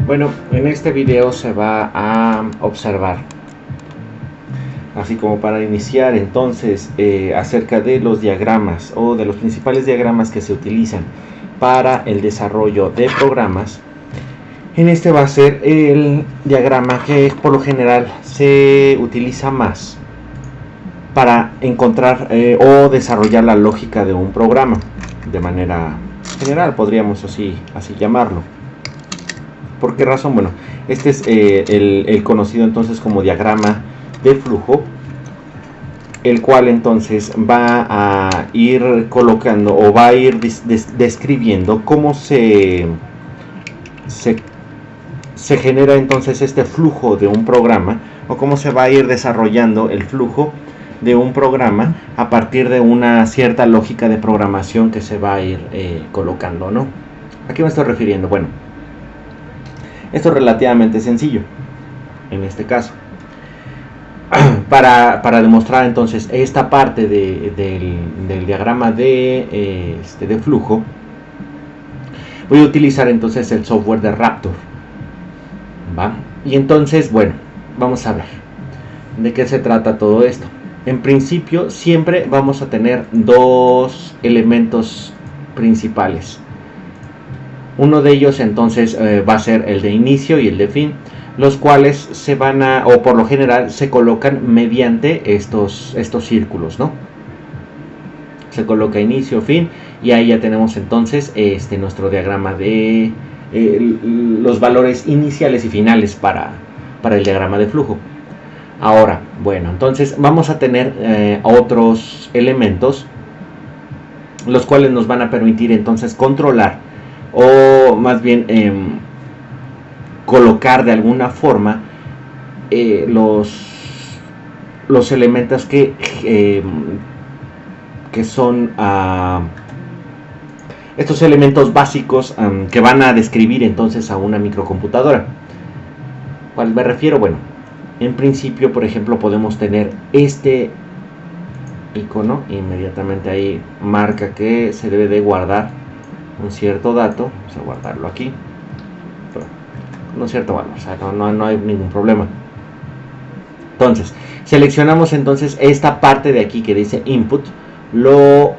Bueno, en este video se va a observar, así como para iniciar entonces, acerca de los diagramas o de los principales diagramas que se utilizan para el desarrollo de programas. En este va a ser el diagrama que por lo general se utiliza más para encontrar o desarrollar la lógica de un programa. De manera general podríamos así llamarlo. ¿Por qué razón? Bueno, este es el conocido entonces como diagrama de flujo, el cual entonces va a ir colocando o va a ir describiendo cómo se genera entonces este flujo de un programa, o cómo se va a ir desarrollando el flujo de un programa a partir de una cierta lógica de programación que se va a ir colocando, ¿no? ¿A qué me estoy refiriendo? Bueno, esto es relativamente sencillo en este caso. Para demostrar entonces esta parte del diagrama de flujo, voy a utilizar entonces el software de Raptor, ¿va? Y entonces, bueno, vamos a ver de qué se trata todo esto. En principio siempre vamos a tener dos elementos principales. Uno de ellos entonces va a ser el de inicio y el de fin, los cuales se van a, o por lo general se colocan mediante estos círculos, ¿no? Se coloca inicio, fin, y ahí ya tenemos entonces nuestro diagrama de los valores iniciales y finales para el diagrama de flujo. Ahora, bueno, entonces vamos a tener otros elementos, los cuales nos van a permitir entonces controlar, o más bien colocar de alguna forma los elementos que son estos elementos básicos que van a describir entonces a una microcomputadora. ¿Cuál me refiero? Bueno, en principio, por ejemplo, podemos tener este icono, inmediatamente ahí marca que se debe de guardar un cierto dato. Vamos a guardarlo aquí con un cierto valor, o sea, no hay ningún problema. Entonces, seleccionamos entonces esta parte de aquí que dice input, lo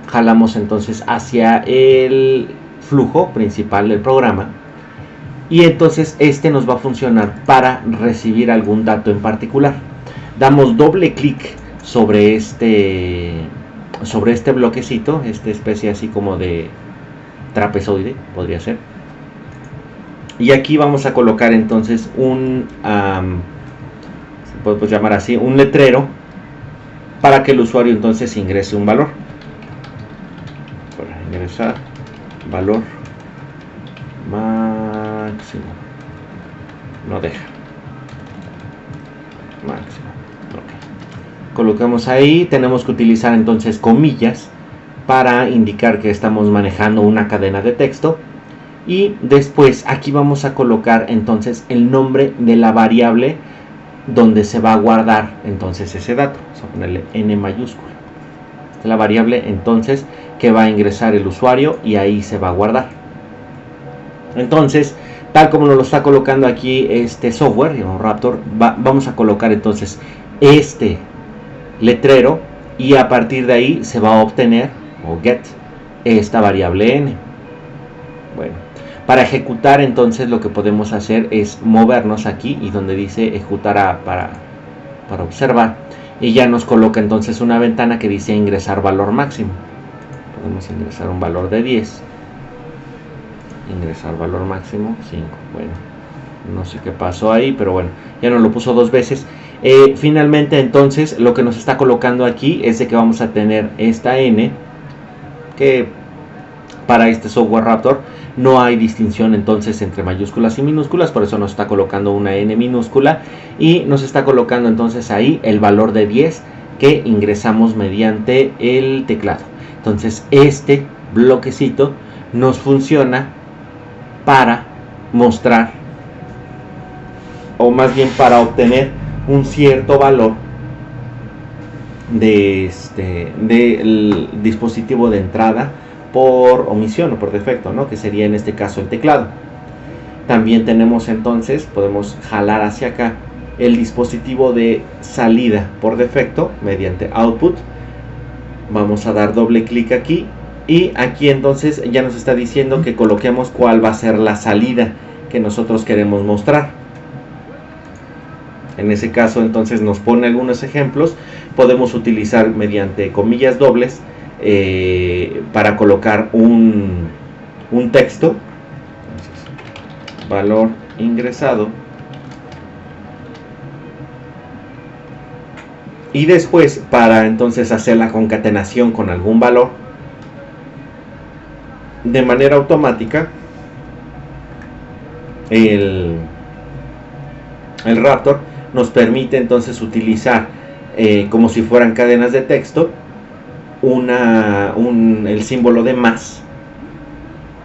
jalamos entonces hacia el flujo principal del programa, y entonces nos va a funcionar para recibir algún dato en particular. Damos doble clic sobre este bloquecito, esta especie así como de trapezoide, podría ser. Y aquí vamos a colocar entonces se puede llamar así, un letrero, para que el usuario entonces ingrese un valor. Para ingresar valor máximo. No deja. Máximo. Okay. Colocamos ahí, tenemos que utilizar entonces comillas para indicar que estamos manejando una cadena de texto, y después aquí vamos a colocar entonces el nombre de la variable donde se va a guardar entonces ese dato. Vamos a ponerle n mayúscula. Esta es la variable entonces que va a ingresar el usuario y ahí se va a guardar. Entonces, tal como nos lo está colocando aquí este software, Raptor, vamos a colocar entonces este letrero, y a partir de ahí se va a obtener o get esta variable n. Bueno, para ejecutar entonces lo que podemos hacer es movernos aquí y donde dice ejecutar para observar, y ya nos coloca entonces una ventana que dice ingresar valor máximo. Podemos ingresar un valor de 10, ingresar valor máximo 5. Bueno, no sé qué pasó ahí, pero bueno, ya nos lo puso dos veces. Finalmente entonces lo que nos está colocando aquí es de que vamos a tener esta n, que para este software Raptor no hay distinción entonces entre mayúsculas y minúsculas, por eso nos está colocando una n minúscula, y nos está colocando entonces ahí el valor de 10 que ingresamos mediante el teclado. Entonces este bloquecito nos funciona para mostrar, o más bien para obtener un cierto valor del dispositivo de entrada por omisión o por defecto, ¿no? Que sería en este caso el teclado. También tenemos entonces, podemos jalar hacia acá el dispositivo de salida por defecto mediante output. Vamos a dar doble clic aquí y aquí entonces ya nos está diciendo que coloquemos cuál va a ser la salida que nosotros queremos mostrar. En ese caso entonces nos pone algunos ejemplos. Podemos utilizar mediante comillas dobles para colocar un texto. Entonces, valor ingresado. Y después, para entonces hacer la concatenación con algún valor, de manera automática, el Raptor nos permite entonces utilizar como si fueran cadenas de texto el símbolo de más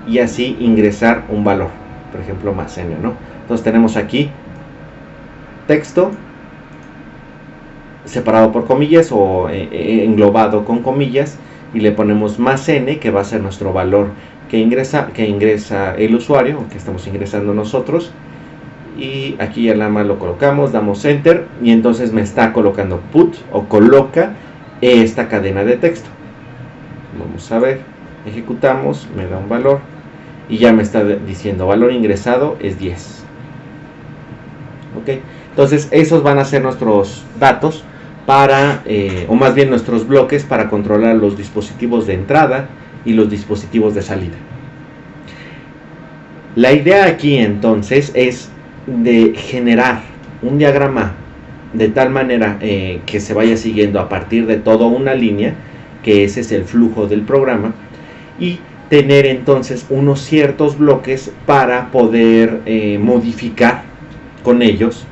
y así ingresar un valor, por ejemplo más n, ¿no? Entonces tenemos aquí texto separado por comillas o englobado con comillas y le ponemos más n, que va a ser nuestro valor que ingresa el usuario, o que estamos ingresando nosotros, y aquí ya nada más lo colocamos, damos enter y entonces me está colocando put o coloca esta cadena de texto. Vamos a ver, ejecutamos, me da un valor y ya me está diciendo valor ingresado es 10. Ok, entonces esos van a ser nuestros datos para, o más bien nuestros bloques para controlar los dispositivos de entrada y los dispositivos de salida. La idea aquí entonces es de generar un diagrama de tal manera que se vaya siguiendo a partir de toda una línea, que ese es el flujo del programa, y tener entonces unos ciertos bloques para poder modificar con ellos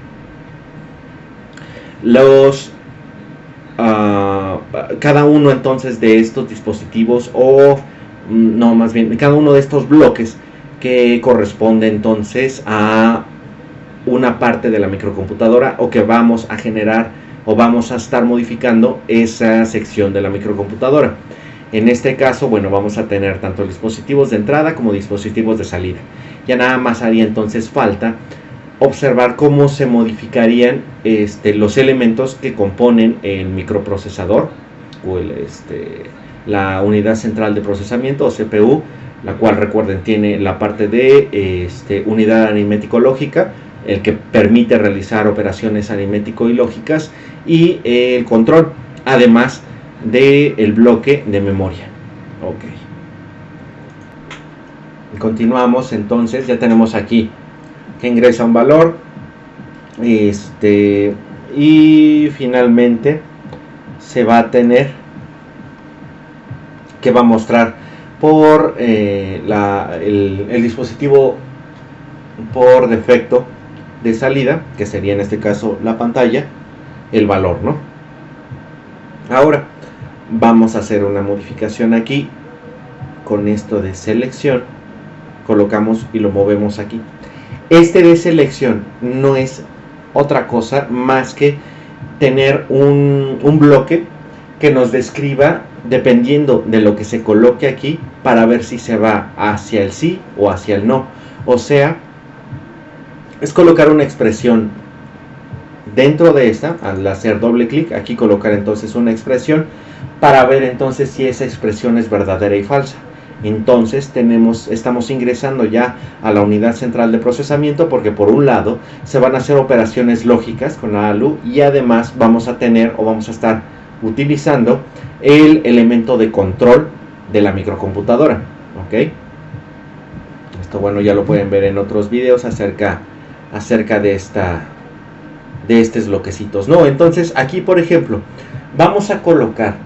cada uno entonces de estos dispositivos, o no, más bien cada uno de estos bloques que corresponde entonces a una parte de la microcomputadora, o que vamos a generar o vamos a estar modificando esa sección de la microcomputadora. En este caso, bueno, vamos a tener tanto dispositivos de entrada como dispositivos de salida. Ya nada más haría entonces falta observar cómo se modificarían los elementos que componen el microprocesador o la unidad central de procesamiento o CPU, la cual, recuerden, tiene la parte de unidad aritmético-lógica, el que permite realizar operaciones aritmético y lógicas, y el control, además del bloque de memoria. Ok. Continuamos entonces, ya tenemos aquí que ingresa un valor, y finalmente se va a tener que va a mostrar por el dispositivo por defecto de salida, que sería en este caso la pantalla, el valor, ¿no? Ahora vamos a hacer una modificación aquí con esto de selección, colocamos y lo movemos aquí. De selección no es otra cosa más que tener un bloque que nos describa, dependiendo de lo que se coloque aquí, para ver si se va hacia el sí o hacia el no. O sea, es colocar una expresión dentro de esta. Al hacer doble clic aquí, colocar entonces una expresión para ver entonces si esa expresión es verdadera y falsa. Entonces estamos ingresando ya a la unidad central de procesamiento, porque por un lado se van a hacer operaciones lógicas con la ALU, y además vamos a tener o vamos a estar utilizando el elemento de control de la microcomputadora. Ok, esto, bueno, ya lo pueden ver en otros videos acerca de estos bloquecitos, ¿no? Entonces aquí, por ejemplo, vamos a colocar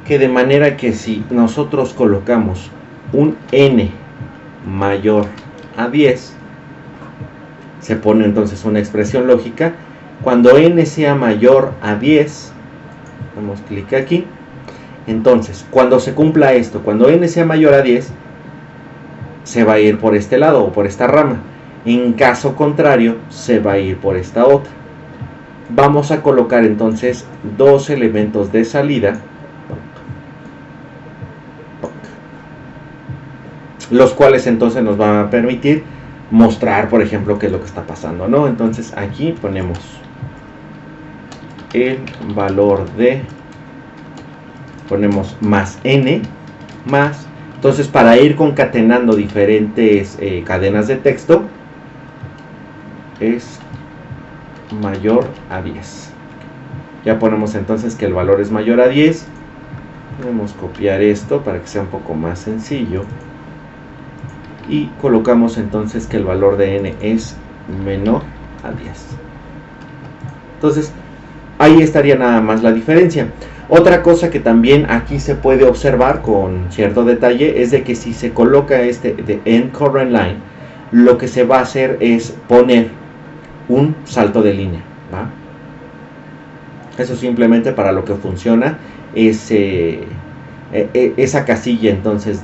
que de manera que si nosotros colocamos un n mayor a 10, se pone entonces una expresión lógica. Cuando n sea mayor a 10, damos clic aquí. Entonces, cuando se cumpla esto, cuando n sea mayor a 10, se va a ir por este lado o por esta rama. En caso contrario, se va a ir por esta otra. Vamos a colocar entonces dos elementos de salida, los cuales entonces nos van a permitir mostrar, por ejemplo, qué es lo que está pasando, ¿no? Entonces aquí ponemos el valor de, ponemos más n, más, entonces para ir concatenando diferentes cadenas de texto, es mayor a 10. Ya ponemos entonces que el valor es mayor a 10. Podemos copiar esto para que sea un poco más sencillo. Y colocamos entonces que el valor de n es menor a 10. Entonces, ahí estaría nada más la diferencia. Otra cosa que también aquí se puede observar con cierto detalle es de que si se coloca este de end current line, lo que se va a hacer es poner un salto de línea, ¿va? Eso simplemente para lo que funciona es esa casilla entonces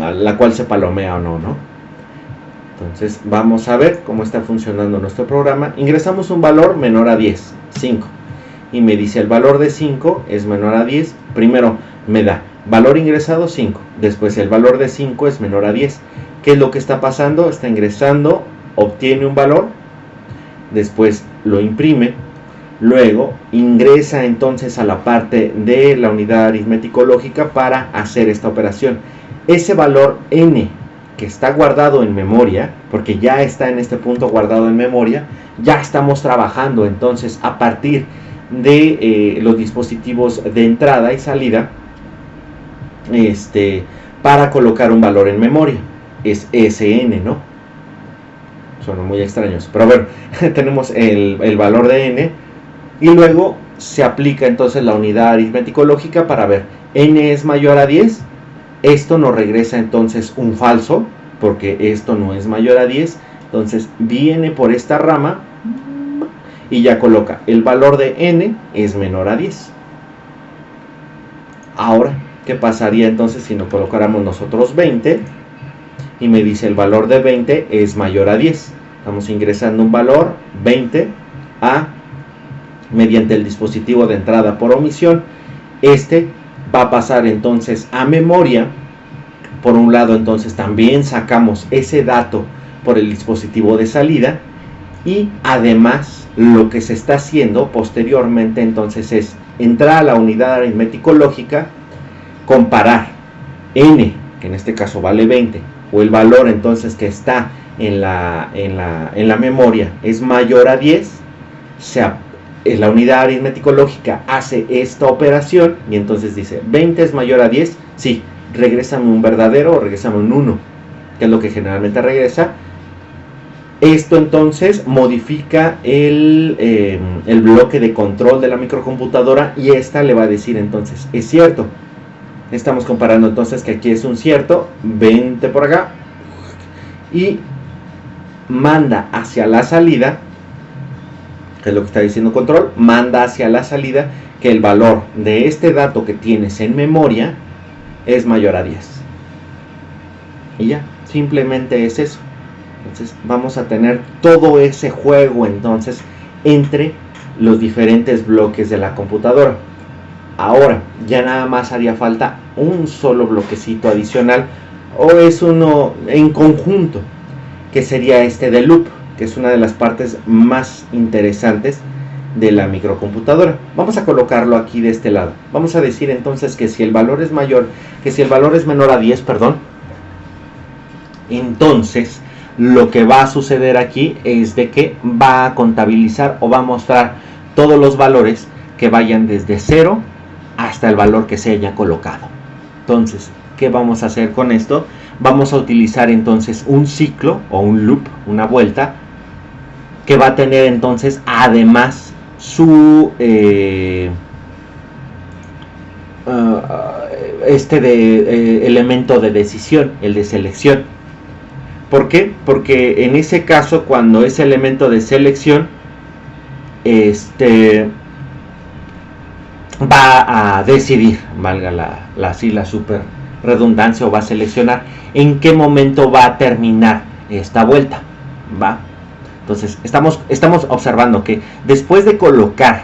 a la cual se palomea o no, ¿no? Entonces vamos a ver cómo está funcionando nuestro programa. Ingresamos un valor menor a 10, 5, y me dice el valor de 5 es menor a 10. Primero me da valor ingresado 5, después el valor de 5 es menor a 10. ¿Qué es lo que está pasando? Está ingresando, obtiene un valor, después lo imprime, luego ingresa entonces a la parte de la unidad aritmético-lógica para hacer esta operación. Ese valor n que está guardado en memoria, porque ya está en este punto guardado en memoria, ya estamos trabajando entonces a partir de los dispositivos de entrada y salida para colocar un valor en memoria. Es Sn, ¿no? Son muy extraños, pero bueno, tenemos el valor de n y luego se aplica entonces la unidad aritmético-lógica para ver, n es mayor a 10, esto nos regresa entonces un falso, porque esto no es mayor a 10, entonces viene por esta rama y ya coloca, el valor de n es menor a 10. Ahora, ¿qué pasaría entonces si nos colocáramos nosotros 20? Y me dice el valor de 20 es mayor a 10. Estamos ingresando un valor 20 mediante el dispositivo de entrada por omisión. Este va a pasar entonces a memoria. Por un lado entonces también sacamos ese dato por el dispositivo de salida. Y además lo que se está haciendo posteriormente entonces es entrar a la unidad aritmético-lógica, comparar n, que en este caso vale 20, o el valor entonces que está en la memoria es mayor a 10, la unidad aritmético-lógica hace esta operación y entonces dice, 20 es mayor a 10, sí, regrésame un verdadero o regrésame un 1, que es lo que generalmente regresa. Esto entonces modifica el bloque de control de la microcomputadora y esta le va a decir entonces, es cierto. Estamos comparando entonces que aquí es un cierto, 20 por acá, y manda hacia la salida, que es lo que está diciendo control, manda hacia la salida que el valor de este dato que tienes en memoria es mayor a 10. Y ya, simplemente es eso. Entonces vamos a tener todo ese juego entonces entre los diferentes bloques de la computadora. Ahora, ya nada más haría falta un solo bloquecito adicional, o es uno en conjunto, que sería este de loop, que es una de las partes más interesantes de la microcomputadora. Vamos a colocarlo aquí de este lado. Vamos a decir entonces que si el valor es menor a 10, entonces lo que va a suceder aquí es de que va a contabilizar o va a mostrar todos los valores que vayan desde 0 hasta el valor que se haya colocado. Entonces, ¿qué vamos a hacer con esto? Vamos a utilizar entonces un ciclo o un loop, una vuelta, que va a tener entonces además su elemento de decisión, el de selección. ¿Por qué? Porque en ese caso, cuando ese elemento de selección va a decidir, valga la super redundancia, o va a seleccionar en qué momento va a terminar esta vuelta, ¿va? Entonces estamos observando que después de colocar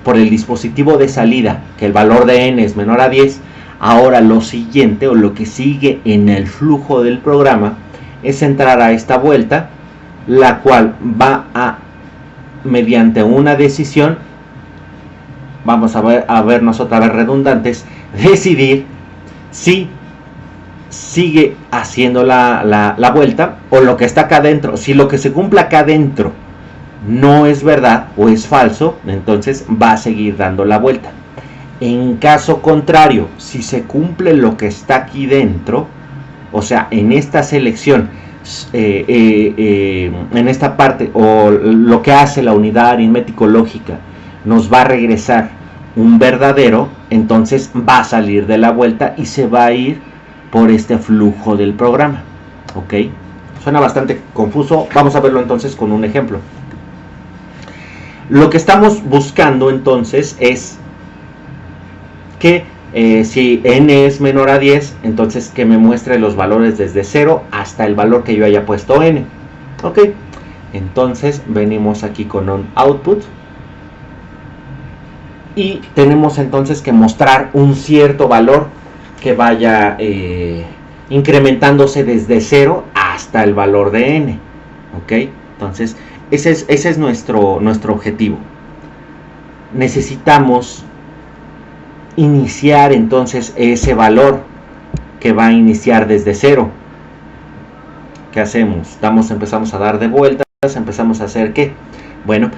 por el dispositivo de salida que el valor de n es menor a 10, Ahora lo siguiente o lo que sigue en el flujo del programa es entrar a esta vuelta, la cual va a, mediante una decisión, vamos a vernos otra vez redundantes, decidir si sigue haciendo la vuelta o lo que está acá adentro. Si lo que se cumple acá adentro no es verdad o es falso, entonces va a seguir dando la vuelta. En caso contrario, si se cumple lo que está aquí dentro, o sea, en esta selección, en esta parte, o lo que hace la unidad aritmético-lógica, nos va a regresar un verdadero, entonces va a salir de la vuelta y se va a ir por este flujo del programa. ¿Ok? Suena bastante confuso. Vamos a verlo entonces con un ejemplo. Lo que estamos buscando entonces es que si n es menor a 10, entonces que me muestre los valores desde 0 hasta el valor que yo haya puesto n. Ok, entonces venimos aquí con un output y tenemos entonces que mostrar un cierto valor que vaya incrementándose desde 0 hasta el valor de n. Ok, entonces ese es nuestro objetivo. Necesitamos iniciar entonces ese valor que va a iniciar desde 0. ¿Qué hacemos? Empezamos a dar de vueltas, empezamos a hacer ¿qué? Bueno,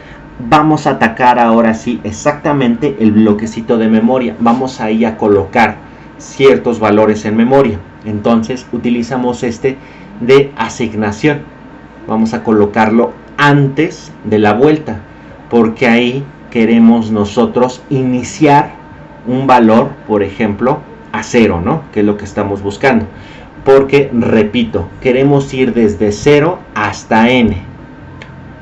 vamos a atacar ahora sí exactamente el bloquecito de memoria. Vamos ahí a colocar ciertos valores en memoria. Entonces utilizamos este de asignación. Vamos a colocarlo antes de la vuelta, porque ahí queremos nosotros iniciar un valor, por ejemplo, a 0, ¿no? Que es lo que estamos buscando. Porque, repito, queremos ir desde 0 hasta n,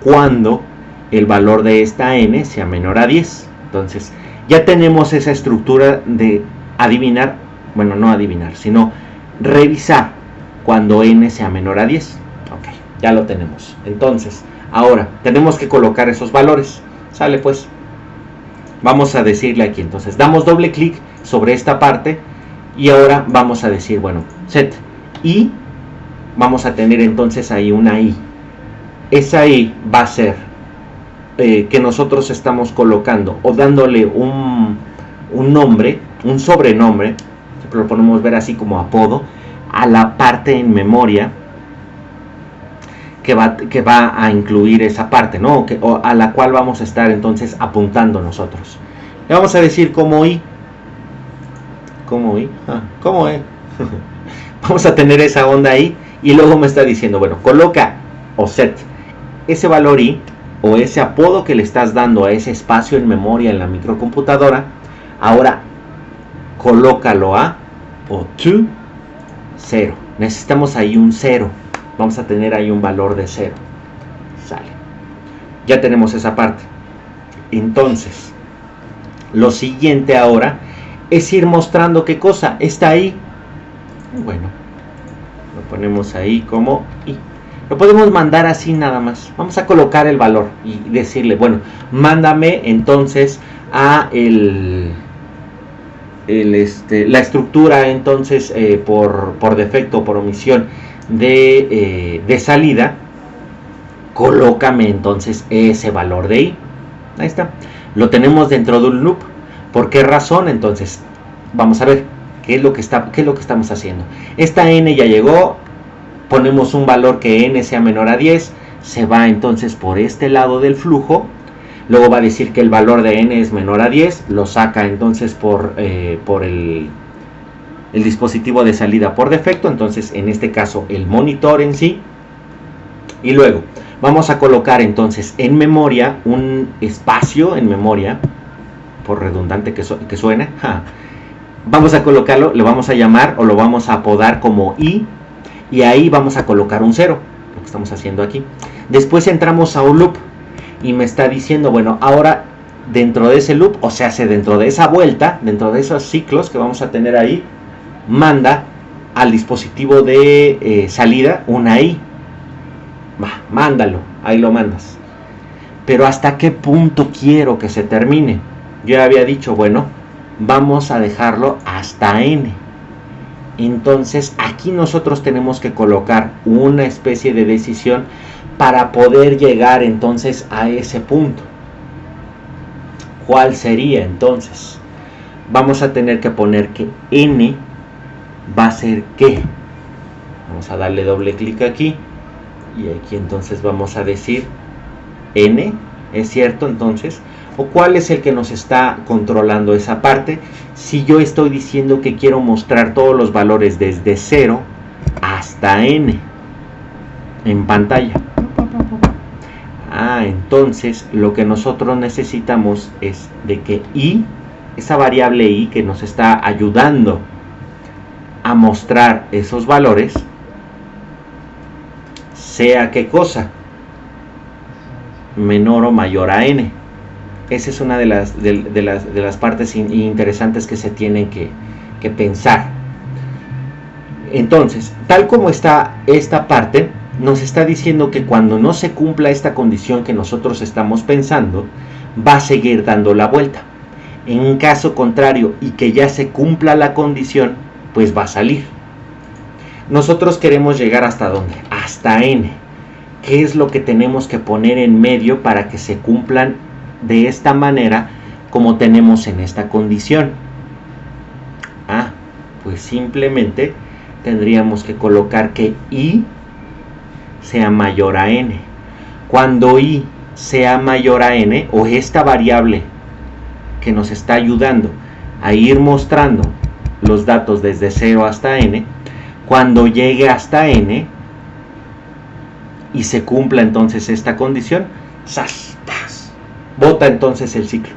cuando el valor de esta n sea menor a 10. Entonces, ya tenemos esa estructura de adivinar, bueno, no adivinar, sino revisar cuando n sea menor a 10. Ok, ya lo tenemos. Entonces, ahora, tenemos que colocar esos valores. Sale pues. Vamos a decirle aquí, entonces, damos doble clic sobre esta parte y ahora vamos a decir, bueno, set y vamos a tener entonces ahí una i. Esa i va a ser que nosotros estamos colocando o dándole un nombre, un sobrenombre, lo podemos ver así como apodo, a la parte en memoria que va a incluir esa parte, ¿no? O a la cual vamos a estar entonces apuntando nosotros. Le vamos a decir como i. Como i. Como e. Vamos a tener esa onda ahí. Y luego me está diciendo, bueno, coloca o set ese valor i o ese apodo que le estás dando a ese espacio en memoria en la microcomputadora. Ahora colócalo a o to 0. Necesitamos ahí un 0. Vamos a tener ahí un valor de 0. Sale. Ya tenemos esa parte. Entonces, lo siguiente ahora es ir mostrando qué cosa está ahí. Bueno, lo ponemos ahí como i. Lo podemos mandar así nada más. Vamos a colocar el valor y decirle, bueno, mándame entonces a la estructura entonces por defecto, por omisión de salida. Colócame entonces ese valor de i. Ahí está. Lo tenemos dentro de un loop. ¿Por qué razón? Entonces vamos a ver qué es lo que estamos haciendo. Esta n ya llegó. Ponemos un valor que n sea menor a 10. Se va entonces por este lado del flujo. Luego va a decir que el valor de n es menor a 10. Lo saca entonces por el dispositivo de salida por defecto. Entonces en este caso el monitor en sí. Y luego vamos a colocar entonces en memoria un espacio en memoria, por redundante que suene. Vamos a colocarlo, le vamos a llamar o lo vamos a apodar como i. Y ahí vamos a colocar un 0, lo que estamos haciendo aquí. Después entramos a un loop y me está diciendo, bueno, ahora dentro de ese loop, o sea, dentro de esa vuelta, dentro de esos ciclos que vamos a tener ahí, manda al dispositivo de salida una i. Mándalo, ahí lo mandas. Pero ¿hasta qué punto quiero que se termine? Yo había dicho, bueno, vamos a dejarlo hasta n. Entonces aquí nosotros tenemos que colocar una especie de decisión para poder llegar entonces a ese punto. ¿Cuál sería entonces? Vamos a tener que poner que n va a ser ¿qué? Vamos a darle doble clic aquí y aquí entonces vamos a decir n, ¿es cierto? Entonces, ¿o cuál es el que nos está controlando esa parte? Si yo estoy diciendo que quiero mostrar todos los valores desde 0 hasta n en pantalla. Entonces lo que nosotros necesitamos es de que i, esa variable i que nos está ayudando a mostrar esos valores, sea ¿qué cosa? Menor o mayor a n. Esa es una de las partes interesantes que se tienen que pensar. Entonces, tal como está esta parte, nos está diciendo que cuando no se cumpla esta condición que nosotros estamos pensando, va a seguir dando la vuelta. En un caso contrario y que ya se cumpla la condición, pues va a salir. Nosotros queremos llegar ¿hasta dónde? Hasta n. ¿Qué es lo que tenemos que poner en medio para que se cumplan de esta manera como tenemos en esta condición? Pues simplemente tendríamos que colocar que i sea mayor a n. Cuando i sea mayor a n, o esta variable que nos está ayudando a ir mostrando los datos desde 0 hasta n, cuando llegue hasta n y se cumpla entonces esta condición, ¡zas! ¡Paz! Bota entonces el ciclo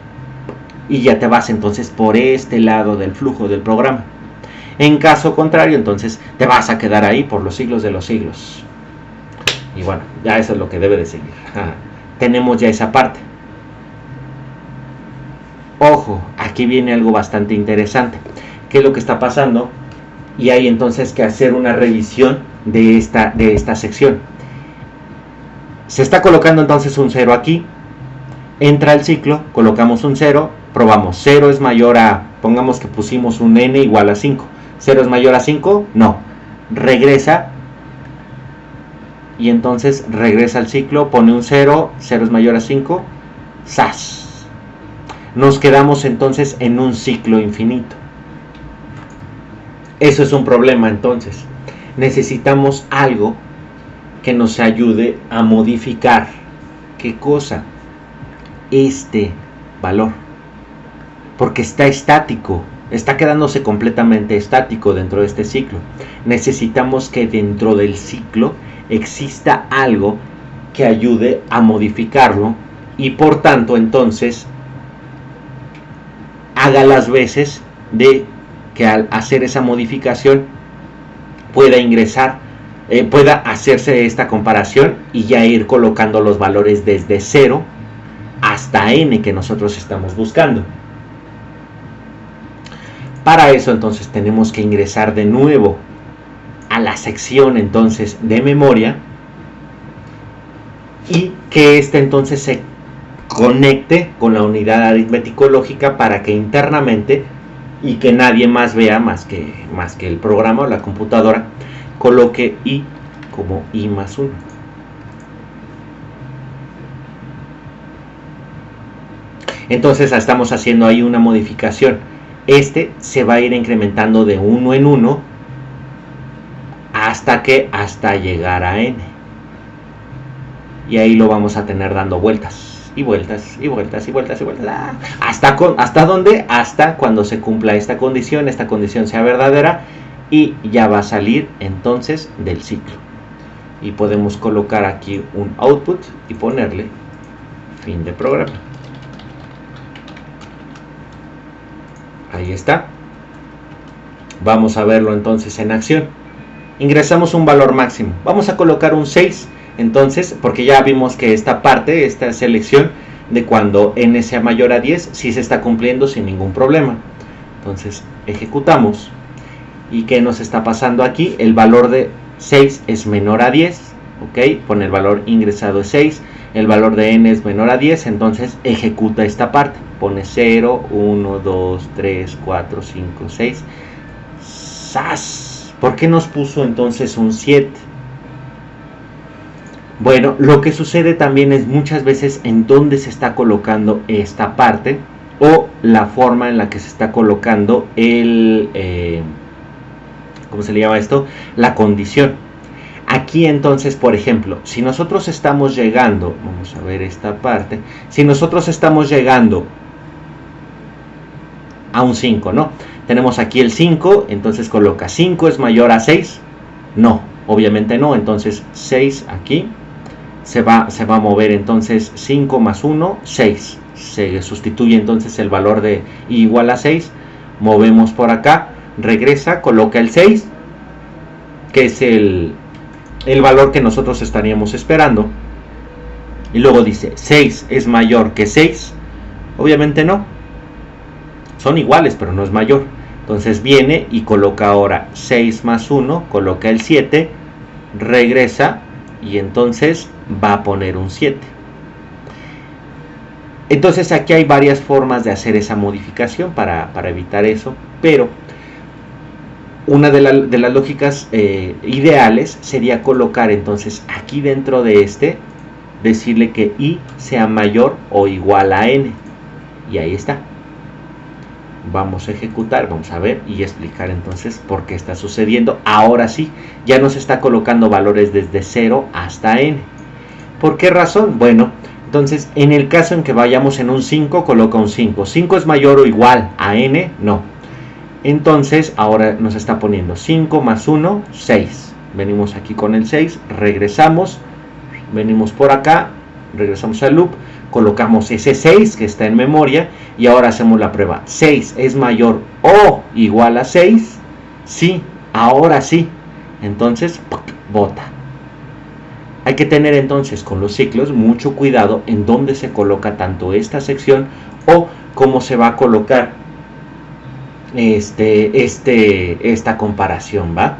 y ya te vas entonces por este lado del flujo del programa. En caso contrario, entonces te vas a quedar ahí por los siglos de los siglos. Y bueno, ya eso es lo que debe de seguir. Tenemos ya esa parte. Ojo, aquí viene algo bastante interesante. ¿Qué es lo que está pasando? Y hay entonces que hacer una revisión de esta sección. Se está colocando entonces un 0 aquí. Entra el ciclo, colocamos un 0, probamos. 0 es mayor a, pongamos que pusimos un n igual a 5. 0 es mayor a 5, no. Regresa. Y entonces regresa al ciclo, pone un 0, 0 es mayor a 5, ¡zas! Nos quedamos entonces en un ciclo infinito. Eso es un problema entonces. Necesitamos algo que nos ayude a modificar. ¿Qué cosa? Este valor. Porque está estático, está quedándose completamente estático dentro de este ciclo. Necesitamos que dentro del ciclo exista algo que ayude a modificarlo y por tanto entonces haga las veces de que al hacer esa modificación pueda ingresar, pueda hacerse esta comparación y ya ir colocando los valores desde 0 hasta n que nosotros estamos buscando. Para eso entonces tenemos que ingresar de nuevo a la sección entonces de memoria y que ésta entonces se conecte con la unidad aritmético-lógica para que internamente y que nadie más vea más que el programa o la computadora coloque i como i más 1. Entonces estamos haciendo ahí una modificación. Este se va a ir incrementando de 1 en 1 hasta llegar a n. Y ahí lo vamos a tener dando vueltas y vueltas y vueltas y vueltas y vueltas. ¿Hasta dónde? Hasta cuando se cumpla esta condición sea verdadera y ya va a salir entonces del ciclo. Y podemos colocar aquí un output y ponerle fin de programa. Ahí está. Vamos a verlo entonces en acción. Ingresamos un valor máximo. Vamos a colocar un 6. Entonces, porque ya vimos que esta parte, esta selección de cuando n sea mayor a 10, sí se está cumpliendo sin ningún problema. Entonces, ejecutamos. ¿Y qué nos está pasando aquí? El valor de 6 es menor a 10. ¿Ok? Pone el valor ingresado es 6. El valor de n es menor a 10. Entonces, ejecuta esta parte. Pone 0, 1, 2, 3, 4, 5, 6. ¡Zas! ¿Por qué nos puso entonces un 7? Bueno, lo que sucede también es muchas veces en dónde se está colocando esta parte o la forma en la que se está colocando ¿cómo se le llama esto? La condición. Aquí entonces, por ejemplo, si nosotros estamos llegando, vamos a ver esta parte, si nosotros estamos llegando a un 5, ¿no? Tenemos aquí el 5, entonces coloca 5 es mayor a 6, no, obviamente no, entonces 6 aquí, se va a mover entonces 5 más 1, 6, se sustituye entonces el valor de igual a 6, movemos por acá, regresa, coloca el 6, que es el valor que nosotros estaríamos esperando, y luego dice 6 es mayor que 6, obviamente no, son iguales pero no es mayor, entonces viene y coloca ahora 6 más 1, coloca el 7, regresa y entonces va a poner un 7. Entonces aquí hay varias formas de hacer esa modificación para evitar eso, pero una de las lógicas ideales sería colocar entonces aquí dentro de decirle que i sea mayor o igual a n, y ahí está. Vamos a ejecutar, vamos a ver y explicar entonces por qué está sucediendo. Ahora sí, ya nos está colocando valores desde 0 hasta n. ¿Por qué razón? Bueno, entonces en el caso en que vayamos en un 5, coloca un 5. 5 es mayor o igual a n, no. Entonces ahora nos está poniendo 5 más 1, 6. Venimos aquí con el 6, regresamos, venimos por acá, regresamos al loop, colocamos ese 6 que está en memoria y ahora hacemos la prueba. 6 es mayor o igual a 6, sí, ahora sí. Entonces, bota. Hay que tener entonces con los ciclos mucho cuidado en dónde se coloca tanto esta sección o cómo se va a colocar esta comparación, ¿va?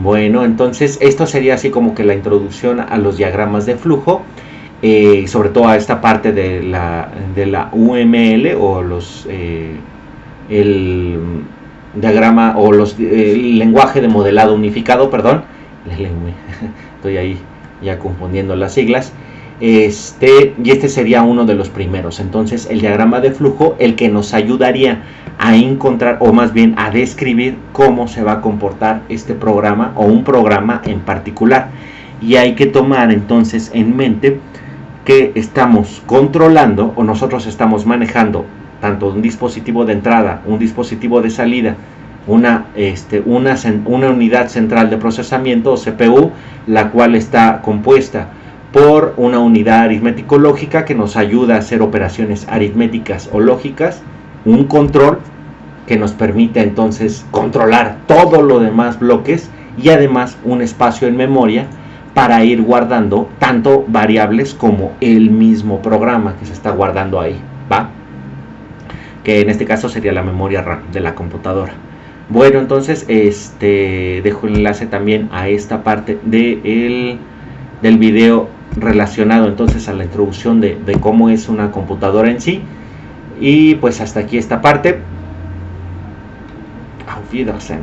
Bueno, entonces esto sería así como que la introducción a los diagramas de flujo, sobre todo a esta parte de la UML o el diagrama o el lenguaje de modelado unificado, perdón, estoy ahí ya confundiendo las siglas. Y este sería uno de los primeros. Entonces el diagrama de flujo, el que nos ayudaría a encontrar, o más bien a describir cómo se va a comportar este programa o un programa en particular. Y hay que tomar entonces en mente que estamos controlando o nosotros estamos manejando tanto un dispositivo de entrada, un dispositivo de salida, una unidad central de procesamiento o CPU, la cual está compuesta por una unidad aritmético-lógica que nos ayuda a hacer operaciones aritméticas o lógicas, un control que nos permite entonces controlar todos los demás bloques y además un espacio en memoria para ir guardando tanto variables como el mismo programa que se está guardando ahí, ¿va? Que en este caso sería la memoria RAM de la computadora. Bueno, entonces dejo el enlace también a esta parte del video relacionado entonces a la introducción de cómo es una computadora en sí. Y pues hasta aquí esta parte. Auf Wiedersehen.